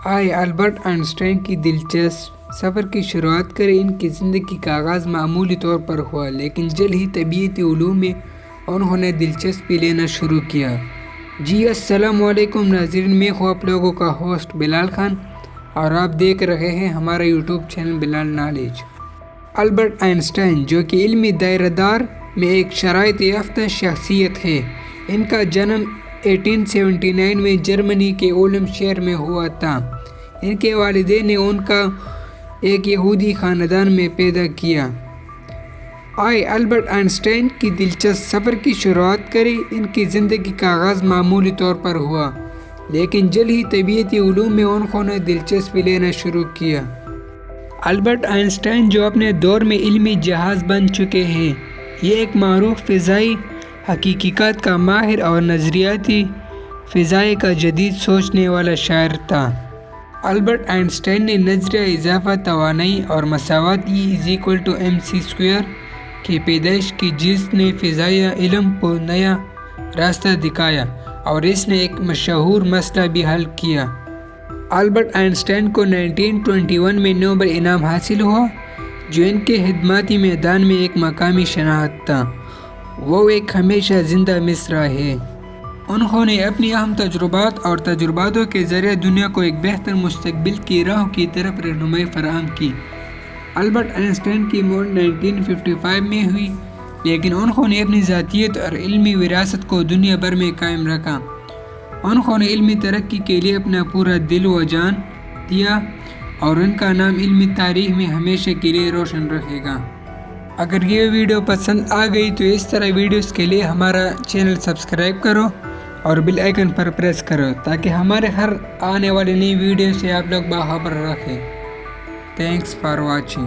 آئے Albert Einstein کی دلچسپ سفر کی شروعات کریں۔ ان کی زندگی کا آغاز معمولی طور پر ہوا، لیکن جلد ہی طبیعی علوم میں انہوں نے دلچسپی لینا شروع کیا۔ جی السلام علیکم ناظرین، میں ہوں آپ لوگوں کا ہوسٹ بلال خان اور آپ دیکھ رہے ہیں ہمارا یوٹیوب چینل بلال نالج۔ البرٹ آئنسٹائن جو کہ علمی دائرہ دار میں ایک شرائط یافتہ شخصیت ہے، ان کا جنم 1879 میں جرمنی کے اولم شہر میں ہوا تھا۔ ان کے والدین نے ان کا ایک یہودی خاندان میں پیدا کیا۔ آئے البرٹ آئنسٹائن کی دلچسپ سفر کی شروعات کریں۔ ان کی زندگی کا آغاز معمولی طور پر ہوا، لیکن جلد ہی طبیعی علوم میں انہوں نے دلچسپی لینا شروع کیا۔ البرٹ آئنسٹائن جو اپنے دور میں علمی جہاز بن چکے ہیں، یہ ایک معروف فضائی حقیقت کا ماہر اور نظریاتی فضائے کا جدید سوچنے والا شاعر تھا۔ البرٹ آئنسٹائن نے نظریہ اضافہ توانائی اور مساوات E=mc² کی پیدائش کی، جس نے فضائی علم کو نیا راستہ دکھایا اور اس نے ایک مشہور مسئلہ بھی حل کیا۔ البرٹ آئنسٹائن کو 1921 میں نوبل انعام حاصل ہوا، جو ان کے خدماتی میدان میں ایک مقامی شناخت تھا۔ وہ ایک ہمیشہ زندہ مصرع ہے۔ انہوں نے اپنی اہم تجربات اور تجرباتوں کے ذریعے دنیا کو ایک بہتر مستقبل کی راہ کی طرف رہنمائی فراہم کی۔ البرٹ آئنسٹائن کی موت 1955 میں ہوئی، لیکن انہوں نے اپنی ذاتیت اور علمی وراثت کو دنیا بھر میں قائم رکھا۔ انہوں نے علمی ترقی کے لیے اپنا پورا دل و جان دیا اور ان کا نام علمی تاریخ میں ہمیشہ کے لیے روشن رہے گا۔ اگر یہ ویڈیو پسند آ گئی تو اس طرح ویڈیوز کے لیے ہمارا چینل سبسکرائب کرو اور بیل آئیکن پر پریس کرو تاکہ ہمارے ہر آنے والی نئی ویڈیو سے آپ لوگ باخبر رکھیں۔ Thanks for watching.